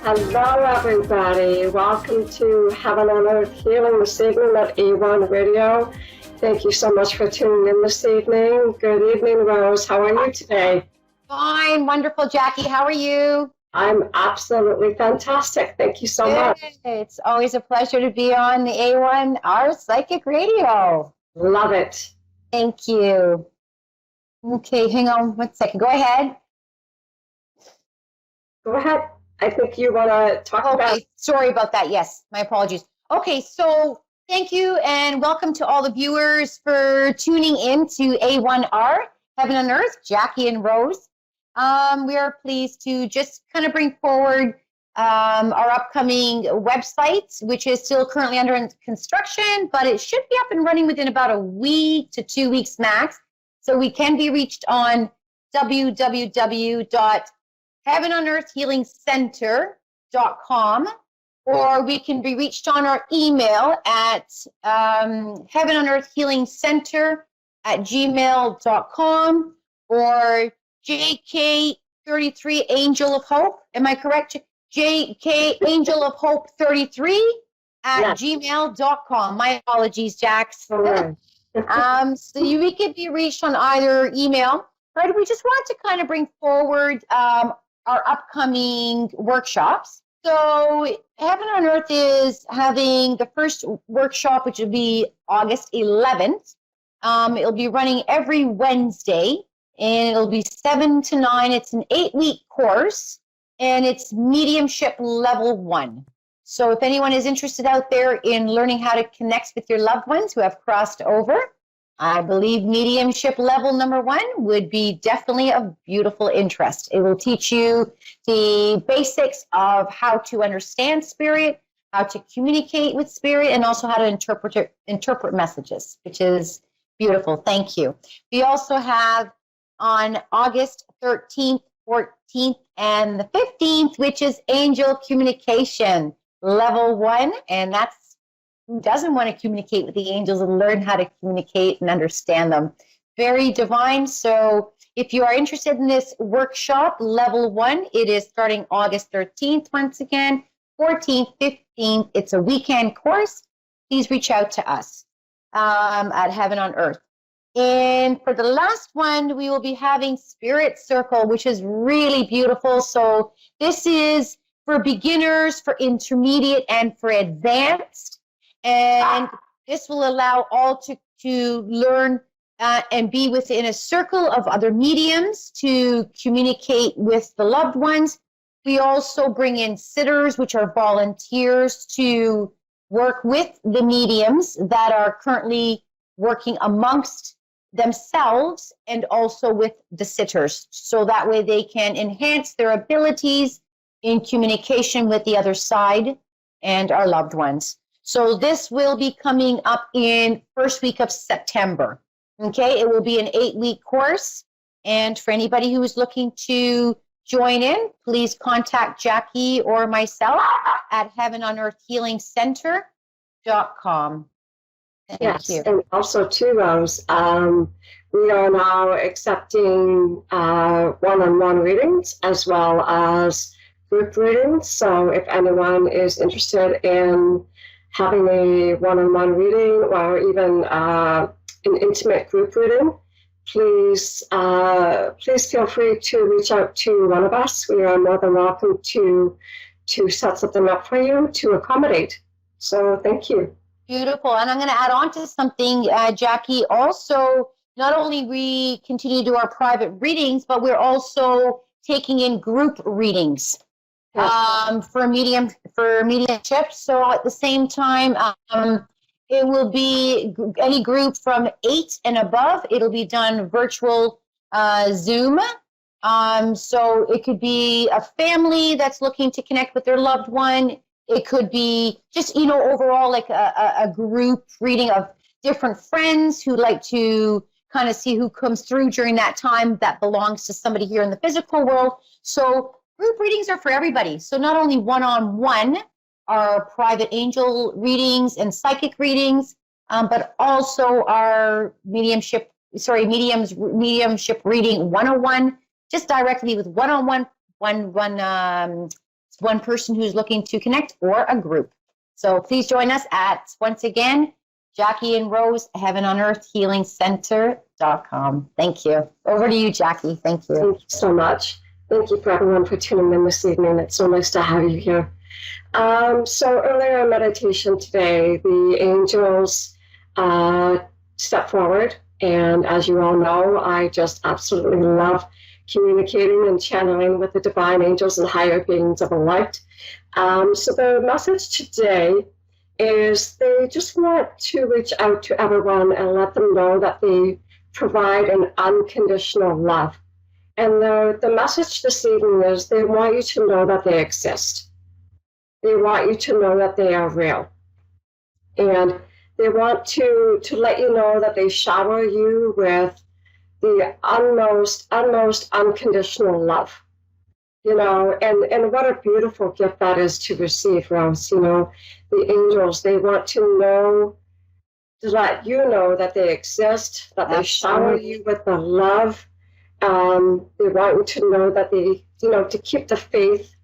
Hello, everybody. Welcome to Heaven on Earth Healing this evening at A1 Radio. Thank you so much for tuning in this evening. Good evening, Rose. How are you today? Fine, wonderful, Jackie. How are you? I'm absolutely fantastic. Thank you so much. It's always a pleasure to be on the A1R Psychic Radio. Love it. Thank you. Okay, hang on 1 second. Go ahead. Go ahead. I think you want to talk about... Sorry about that. Yes, my apologies. Okay, so thank you and welcome to all the viewers for tuning in to A1R, Heaven on Earth, Jackie and Rose. We are pleased to just kind of bring forward our upcoming website, which is still currently under construction, but it should be up and running within about a week to 2 weeks max. So we can be reached on www.heavenonearthhealingcenter.com, or we can be reached on our email at heavenonearthhealingcenter@gmail.com, or JK33 Angel of Hope. Am I correct? JK Angel of Hope 33 at gmail.com. My apologies, Jax. So we could be reached on either email. But we just want to kind of bring forward our upcoming workshops. So Heaven on Earth is having the first workshop, which will be August 11th. It'll be running every Wednesday, and it'll be 7 to 9. It's an 8-week course, and it's mediumship level 1. So if anyone is interested out there in learning how to connect with your loved ones who have crossed over, I believe mediumship level number 1 would be definitely of beautiful interest. It will teach you the basics of how to understand spirit, how to communicate with spirit, and also how to interpret messages, which is beautiful. Thank you. We also have on August 13th, 14th, and the 15th, which is angel communication level 1, and that's who doesn't want to communicate with the angels and learn how to communicate and understand them. Very divine. So if you are interested in this workshop, level 1, it is starting August 13th, once again, 14th, 15th. It's a weekend course. Please reach out to us at Heaven on Earth. And for the last one, we will be having Spirit Circle, which is really beautiful. So this is for beginners, for intermediate, and for advanced. And this will allow all to learn and be within a circle of other mediums to communicate with the loved ones. We also bring in sitters, which are volunteers, to work with the mediums that are currently working amongst themselves and also with the sitters. So that way they can enhance their abilities in communication with the other side and our loved ones. So this will be coming up in first week of September. Okay, it will be an 8-week course. And for anybody who is looking to join in, please contact Jackie or myself at heavenonearthhealingcenter.com. Thank you. And also too, Rose, we are now accepting one-on-one readings as well as group readings. So if anyone is interested in having a one-on-one reading or even an intimate group reading, please feel free to reach out to one of us. We are more than welcome to set something up for you to accommodate. So thank you. Beautiful. And I'm going to add on to something, Jackie. Also, not only we continue to do our private readings, but we're also taking in group readings. For mediumship. So at the same time, it will be any group from 8 and above. It'll be done virtual Zoom. So it could be a family that's looking to connect with their loved one. It could be just, overall like a group reading of different friends who like to kind of see who comes through during that time that belongs to somebody here in the physical world. So group readings are for everybody. So not only one-on-one are private angel readings and psychic readings, but also our mediumship reading 101, just directly with one-on-one one person who's looking to connect or a group. So please join us at, once again, Jackie and Rose, Heaven on Earth Healing Center.com. Thank you. Over to you, Jackie. Thank you. Thank you so much. Thank you for everyone for tuning in this evening. It's so nice to have you here. So earlier in meditation today, the angels stepped forward. And as you all know, I just absolutely love communicating and channeling with the divine angels and higher beings of the light. So the message today is they just want to reach out to everyone and let them know that they provide an unconditional love. And the message this evening is they want you to know that they exist. They want you to know that they are real. And they want to let you know that they shower you with the utmost unconditional love. And what a beautiful gift that is to receive, Rose. The angels, they want to let you know that they exist, that they shower you with the love. They want you to know that they, to keep the faith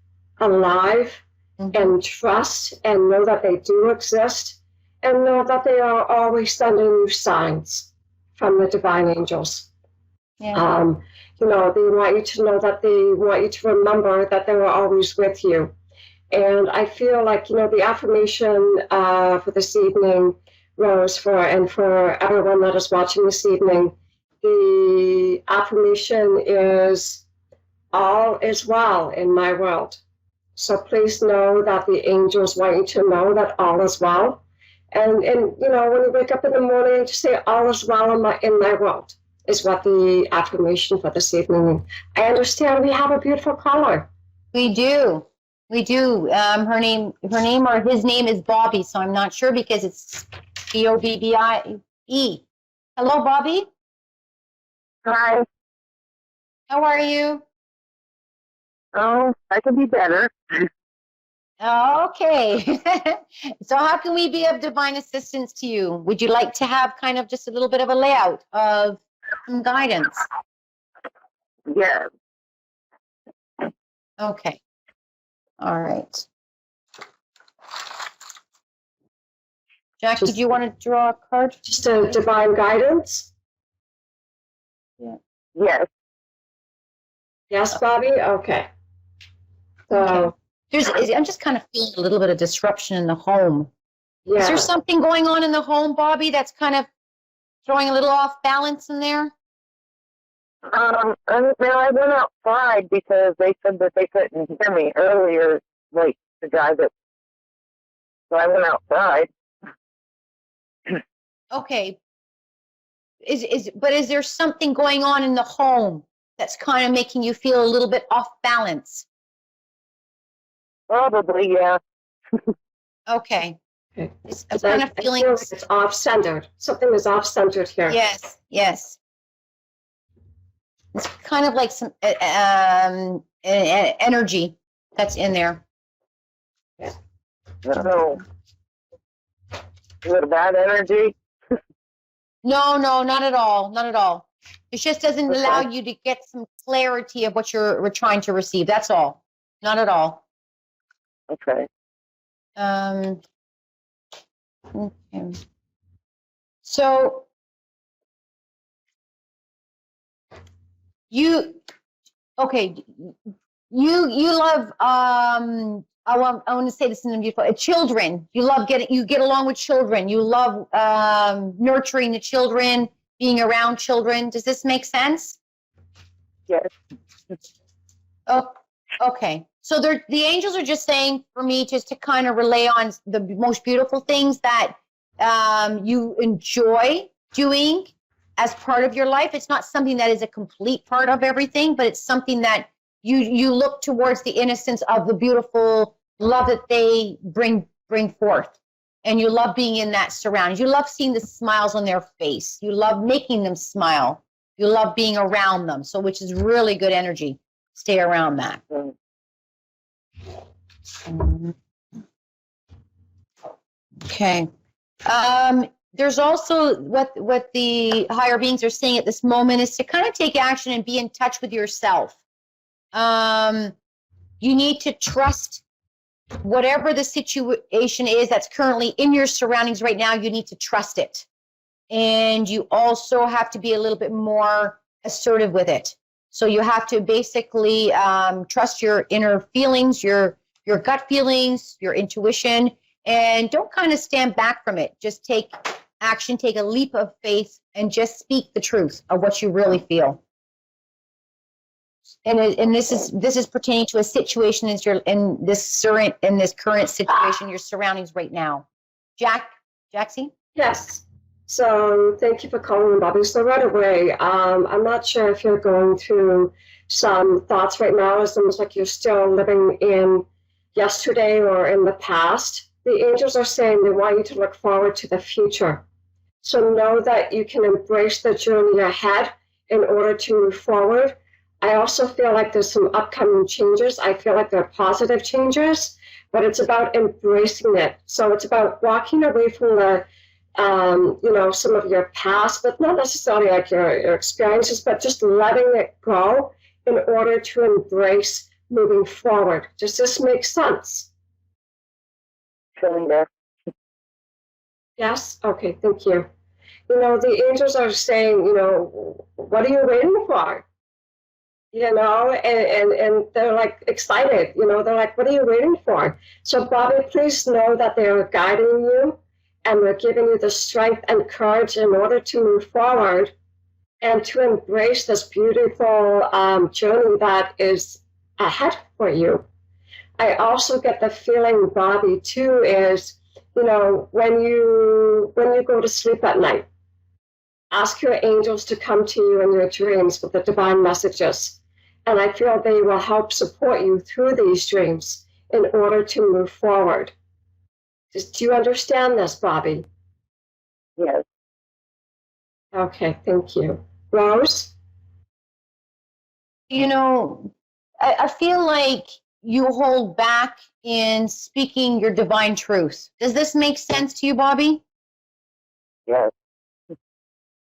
alive and trust and know that they do exist and know that they are always sending you signs from the divine angels. Yeah. They want you to know that they want you to remember that they were always with you. And I feel like, the affirmation for this evening, Rose, for everyone that is watching this evening, the affirmation is, all is well in my world. So please know that the angels want you to know that all is well. And when you wake up in the morning, just say, all is well in my world, is what the affirmation for this evening. I understand we have a beautiful caller. We do. Her name or his name is Bobby, so I'm not sure because it's Bobbie. Hello, Bobby. Hi. How are you? Oh, I could be better. Okay. So how can we be of divine assistance to you? Would you like to have kind of just a little bit of a layout of some guidance? Yeah. Okay. All right. Jack, did you want to draw a card? Just a divine guidance? Yeah. Yes. Yes, Bobby? Okay. So I'm just kind of feeling a little bit of disruption in the home. Yeah. Is there something going on in the home, Bobby, that's kind of throwing a little off balance in there? I went outside because they said that they couldn't hear me earlier, like the guy that. So I went outside. Okay. But is there something going on in the home that's kind of making you feel a little bit off balance? Probably, yeah. Okay. Okay. I'm kind of feeling like it's off-centered. Something is off-centered here. Yes. It's kind of like some energy that's in there. Yeah. I don't know. Is it bad energy? No, not at all. Not at all. It just doesn't allow you to get some clarity of what we're trying to receive. That's all. Not at all. Okay. Okay. So you love I want to say this in a beautiful children. You get along with children. You love nurturing the children, being around children. Does this make sense? Yes. Oh, okay. So the angels are just saying for me just to kind of relay on the most beautiful things that you enjoy doing as part of your life. It's not something that is a complete part of everything, but it's something that you look towards the innocence of the beautiful love that they bring forth. And you love being in that surroundings. You love seeing the smiles on their face. You love making them smile. You love being around them. So which is really good energy. Stay around that. Okay. There's also what the higher beings are saying at this moment is to kind of take action and be in touch with yourself. you need to trust whatever the situation is that's currently in your surroundings right now. You need to trust it. And you also have to be a little bit more assertive with it. So you have to basically trust your inner feelings, your gut feelings, your intuition, and don't kind of stand back from it. Just take action, take a leap of faith, and just speak the truth of what you really feel. And this is pertaining to a situation in this current situation, your surroundings right now. Jaxie? Yes. So thank you for calling, Bobby. So right away, I'm not sure if you're going through some thoughts right now. It's almost like you're still living in yesterday or in the past. The angels are saying they want you to look forward to the future. So know that you can embrace the journey ahead in order to move forward. I also feel like there's some upcoming changes. I feel like they're positive changes, but it's about embracing it. So it's about walking away from the, some of your past, but not necessarily like your experiences, but just letting it go in order to embrace moving forward. Does this make sense? Cylinder. Yes? Okay, thank you. The angels are saying, what are you waiting for? And they're like excited, they're like, what are you waiting for? So Bobby, please know that they are guiding you and they're giving you the strength and courage in order to move forward and to embrace this beautiful journey that is ahead for you. I also get the feeling, Bobby, too, is, when you go to sleep at night, ask your angels to come to you in your dreams with the divine messages. And I feel they will help support you through these dreams in order to move forward. Do you understand this, Bobby? Yes. Okay, thank you. Rose? I feel like you hold back in speaking your divine truth. Does this make sense to you, Bobby? Yes.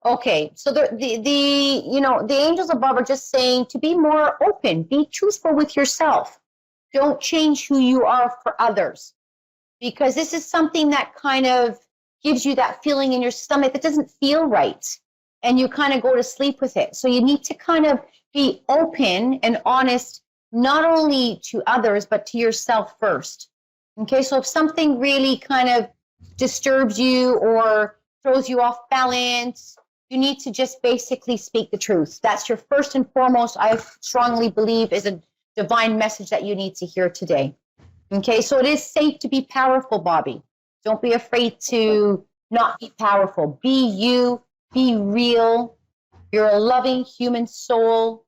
Okay, so the angels above are just saying to be more open, be truthful with yourself. Don't change who you are for others, because this is something that kind of gives you that feeling in your stomach that doesn't feel right, and you kind of go to sleep with it. So you need to kind of be open and honest, not only to others, but to yourself first. Okay, so if something really kind of disturbs you or throws you off balance, you need to just basically speak the truth. That's your first and foremost, I strongly believe, is a divine message that you need to hear today. Okay, so it is safe to be powerful, Bobby. Don't be afraid to not be powerful. Be you, be real. You're a loving human soul,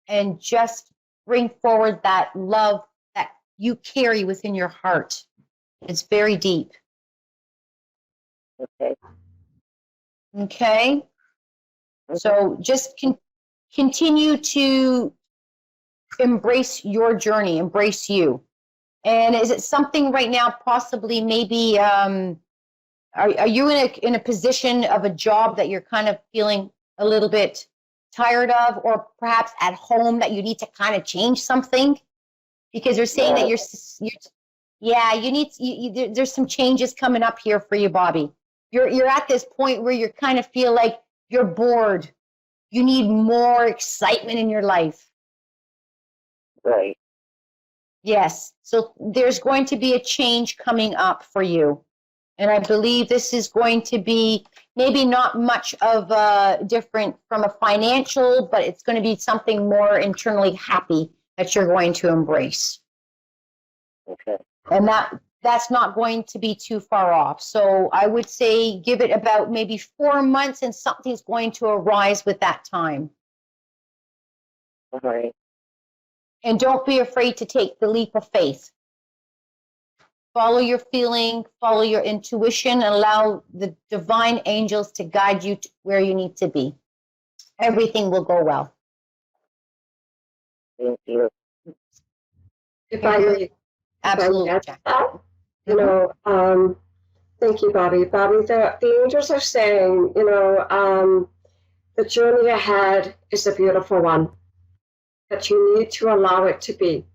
and just bring forward that love that you carry within your heart. It's very deep. Okay. Okay? So just continue to embrace your journey, embrace you. And is it something right now, possibly maybe, are you in a position of a job that you're kind of feeling a little bit tired of, or perhaps at home that you need to kind of change something? Because you're saying that there's some changes coming up here for you, Bobby. You're at this point where you kind of feel like you're bored. You need more excitement in your life. Right. Yes. So there's going to be a change coming up for you. And I believe this is going to be maybe not much of a different from a financial, but it's going to be something more internally happy that you're going to embrace. Okay. And that's not going to be too far off. So I would say give it about maybe 4 months and something's going to arise with that time. All right. And don't be afraid to take the leap of faith. Follow your feeling, follow your intuition, and allow the divine angels to guide you to where you need to be. Everything will go well. Thank you. If I may, Absolutely. Jack. Thank you, Bobby. Bobby, the angels are saying, the journey ahead is a beautiful one, but you need to allow it to be.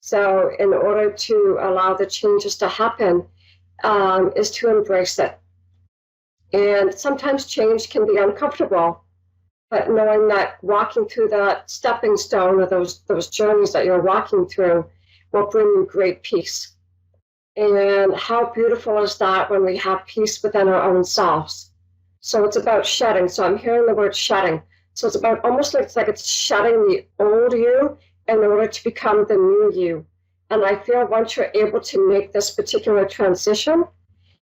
So in order to allow the changes to happen, is to embrace it. And sometimes change can be uncomfortable, but knowing that walking through that stepping stone or those journeys that you're walking through will bring you great peace. And how beautiful is that when we have peace within our own selves? So it's about shedding. So I'm hearing the word shedding. So it's about almost like it's shedding the old you in order to become the new you. And I feel once you're able to make this particular transition,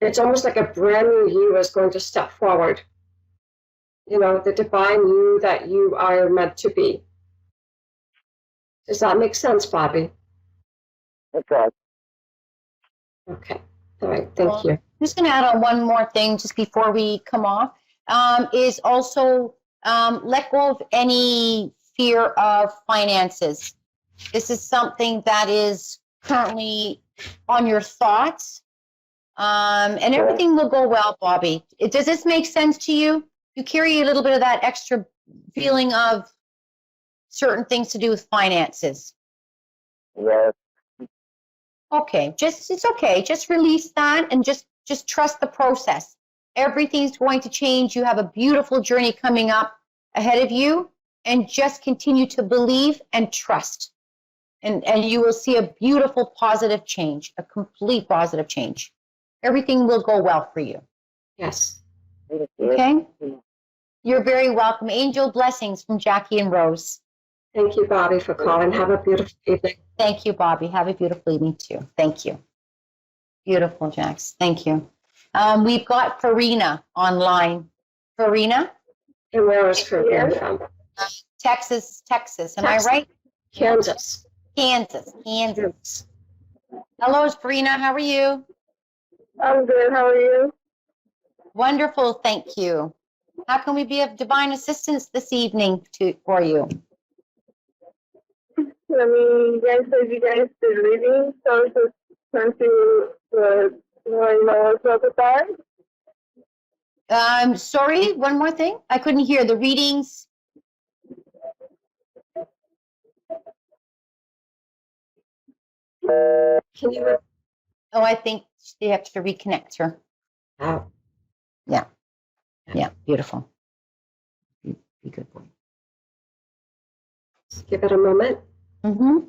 it's almost like a brand new you is going to step forward. You know, the divine you that you are meant to be. Does that make sense, Bobby? Okay. Okay. All right. Thank you. I'm just going to add on one more thing just before we come off, is also let go of any fear of finances. This is something that is currently on your thoughts, and everything will go well, Bobby. Does this make sense to you? You carry a little bit of that extra feeling of certain things to do with finances. Yes. Okay, it's okay. Just release that and just trust the process. Everything's going to change. You have a beautiful journey coming up ahead of you, and just continue to believe and trust. And you will see a beautiful positive change, a complete positive change. Everything will go well for you. Yes. Okay? You're very welcome. Angel blessings from Jackie and Rose. Thank you, Bobby, for calling. Have a beautiful evening. Thank you, Bobby. Have a beautiful evening too. Thank you. Beautiful, Jax. Thank you. We've got Farina online. Farina? And where is Farina from? Texas. Am Texas. I right? Kansas. Kansas. Hello, Farina. How are you? I'm good. How are you? Wonderful. Thank you. How can we be of divine assistance this evening for you? I mean, you guys said you guys did reading, so I was just trying to know what's up with that. Sorry, one more thing. I couldn't hear the readings. Can you? Oh, I think they have to reconnect her. Oh. Yeah, beautiful. Be good boy. Just give it a moment. Mm-hmm.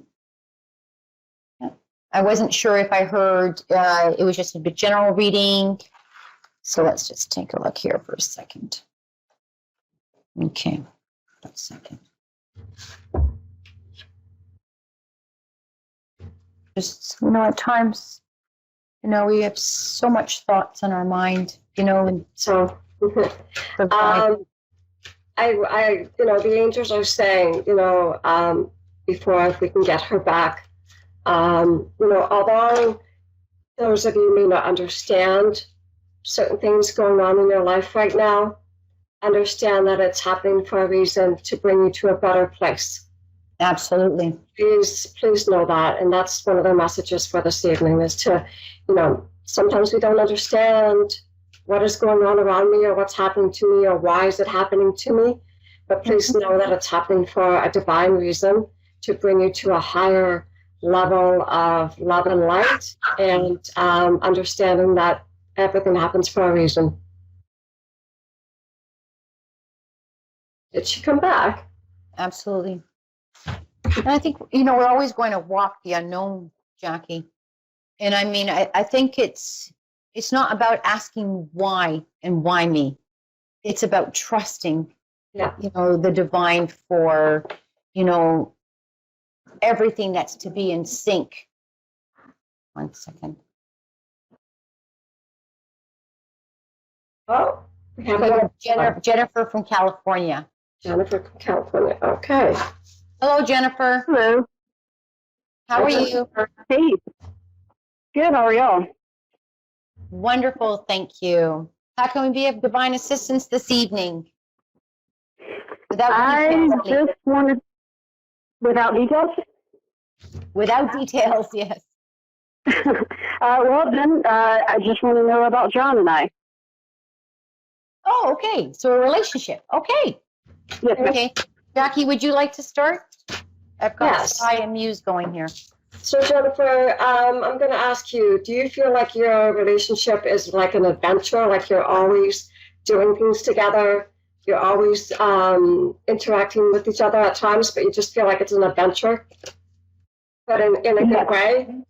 Yeah. I wasn't sure if I heard, it was just a bit general reading. So let's just take a look here for a second. Okay, a second. Just, at times, we have so much thoughts on our mind, and So, I, the angels are saying, before if we can get her back, although those of you may not understand certain things going on in your life right now, understand that it's happening for a reason to bring you to a better place. Absolutely. Please know that. And that's one of the messages for this evening is to, sometimes we don't understand what is going on around me or what's happening to me or why is it happening to me. But please know that it's happening for a divine reason to bring you to a higher level of love and light and understanding that everything happens for a reason. Did she come back? Absolutely. And I think, we're always going to walk the unknown, Jackie. And I mean, I think it's not about asking why and why me. It's about trusting, the divine for, everything that's to be in sync. 1 second. Oh, we have Jennifer from California. Jennifer from California. Okay. Hello, Jennifer. Hello. How are you? Hey. Good. How are y'all? Wonderful. Thank you. How can we be of divine assistance this evening? I just wanted, without details? Without details, yes. Well, then, I just want to know about John and I. Oh, okay. So a relationship. Okay. Yes, ma'am. Okay. Jackie, would you like to start? I've got Yes. Sky and Muse going here. So Jennifer, I'm going to ask you, do you feel like your relationship is like an adventure, like you're always doing things together, you're always interacting with each other at times, but you just feel like it's an adventure, but in a good way?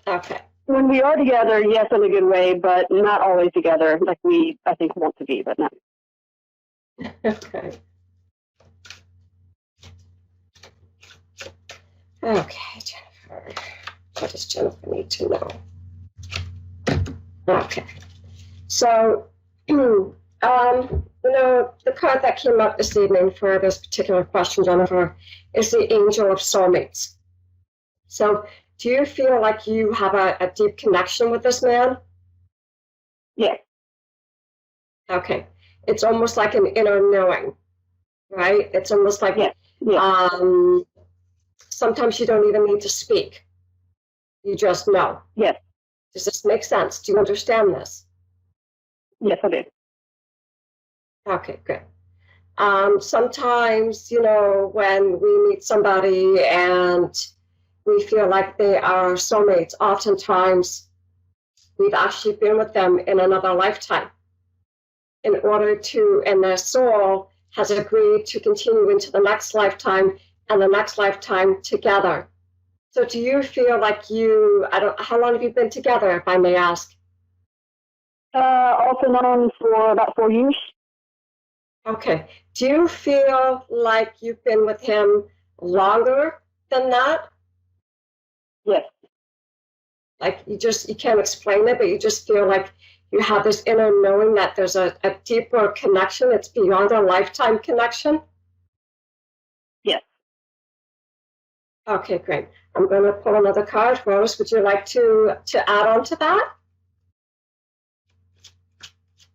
Okay. When we are together, yes, in a good way, but not always together like we, I think, want to be, but not. Okay. Okay, Jennifer. What does Jennifer need to know? Okay. So, you know, the card that came up this evening for this particular question, Jennifer, is the Angel of Soulmates. So, do you feel like you have a deep connection with this man? Yes. Okay. It's almost like an inner knowing, right? It's almost like, Yes. Yes. Sometimes you don't even need to speak. You just know. Yes. Does this make sense? Do you understand this? Yes, I do. Okay, good. Sometimes, you know, when we meet somebody and we feel like they are soulmates, oftentimes we've actually been with them in another lifetime in order to, and their soul has agreed to continue into the next lifetime and the next lifetime together. So do you feel like how long have you been together, if I may ask? Off and on for about 4 years. Okay. Do you feel like you've been with him longer than that? Yes. Like you can't explain it, but you just feel like you have this inner knowing that there's a deeper connection. It's beyond a lifetime connection. Yes. Okay, great. I'm going to pull another card. Rose, would you like to add on to that?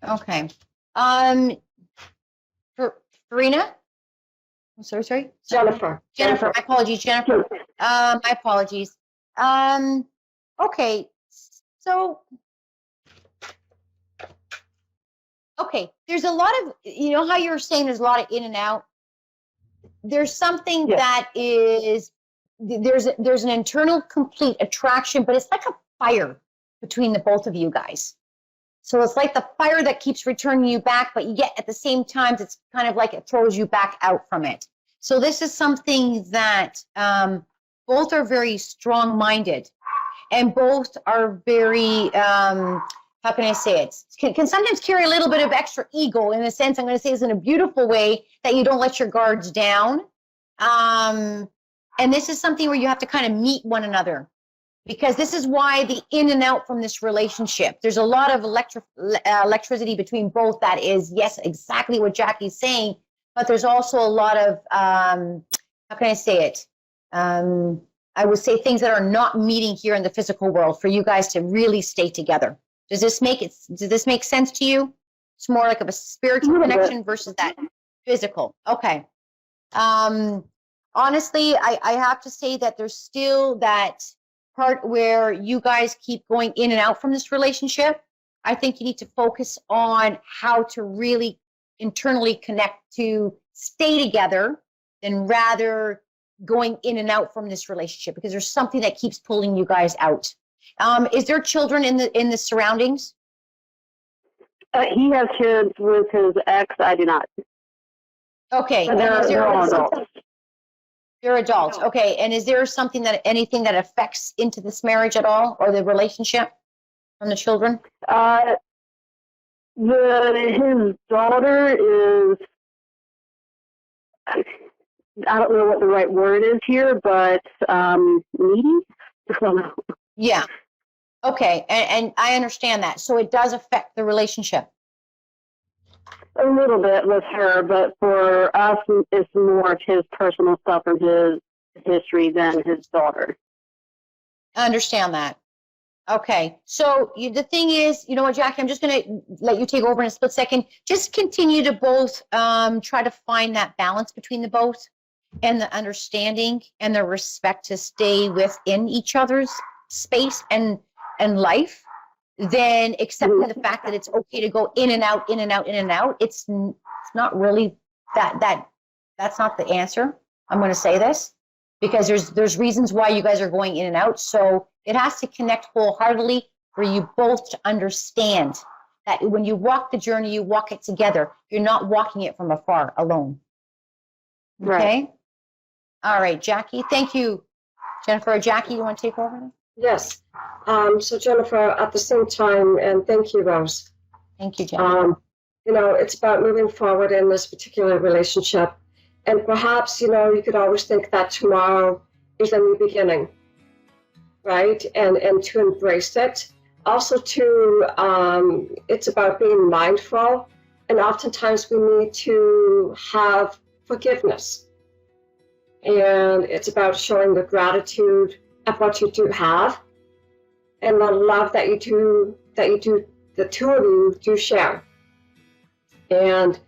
Okay. Farina? I'm sorry. Jennifer. Jennifer. My apologies, Jennifer. My apologies. Okay. So, okay. There's a lot of, you know how you were saying there's a lot of in and out. There's something Yes. that is, there's an internal complete attraction, but it's like a fire between the both of you guys. So it's like the fire that keeps returning you back, but yet at the same time, it's kind of like it throws you back out from it. So this is something that both are very strong-minded, and both are very, how can I say it? Can sometimes carry a little bit of extra ego in a sense, I'm going to say this in a beautiful way, that you don't let your guards down. And this is something where you have to kind of meet one another, because this is why the in and out from this relationship. There's a lot of electricity between both. That is, yes, exactly what Jackie's saying, but there's also a lot of, how can I say it? I would say things that are not meeting here in the physical world for you guys to really stay together. Does this make sense to you? It's more like of a spiritual connection versus that physical. Okay. Honestly, I have to say that there's still that part where you guys keep going in and out from this relationship. I think you need to focus on how to really internally connect to stay together than rather going in and out from this relationship, because there's something that keeps pulling you guys out. Is there children in the surroundings? He has kids with his ex. I do not. Okay. They're all adults. You're adults. Okay. And is there anything that affects into this marriage at all, or the relationship from the children? His daughter is, I don't know what the right word is here, but needy? I don't know. Yeah. Okay. And I understand that. So it does affect the relationship. A little bit with her, but for us, it's more of his personal stuff and his history than his daughter. I understand that. Okay. So the thing is, you know what, Jackie, I'm just going to let you take over in a split second. Just continue to both try to find that balance between the both, and the understanding and the respect to stay within each other's space and life. Then accepting the fact that it's okay to go in and out, in and out, in and out. It's not really that's not the answer. I'm going to say this. because there's reasons why you guys are going in and out. So it has to connect wholeheartedly for you both to understand that when you walk the journey, you walk it together. You're not walking it from afar alone. Right. Okay. All right, Jackie. Thank you, Jennifer. Jackie, you want to take over? Yes. So Jennifer, at the same time, and thank you, Rose. Thank you, Jennifer. It's about moving forward in this particular relationship. And perhaps, you could always think that tomorrow is a new beginning, right? And to embrace it. Also, it's about being mindful. And oftentimes we need to have forgiveness. And it's about showing the gratitude of what you do have and the love that you do, the two of you do share. And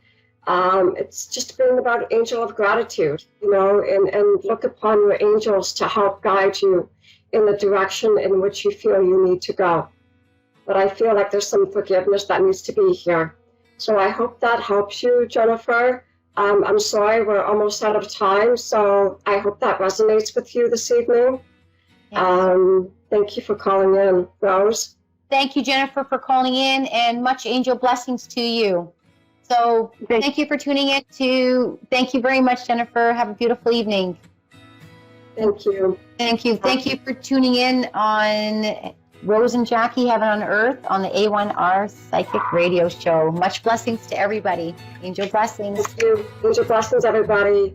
it's just being about angel of gratitude, and look upon your angels to help guide you in the direction in which you feel you need to go. But I feel like there's some forgiveness that needs to be here. So I hope that helps you, Jennifer. I'm sorry, we're almost out of time, so I hope that resonates with you this evening. Yes. Thank you for calling in, Rose. Thank you, Jennifer, for calling in, and much angel blessings to you. So thank you for tuning in. Thank you very much, Jennifer. Have a beautiful evening. Thank you. Thank you. Thank you for tuning in on Rose and Jackie Heaven on Earth on the A1R Psychic Radio Show. Much blessings to everybody. Angel blessings. Thank you. Angel blessings, everybody.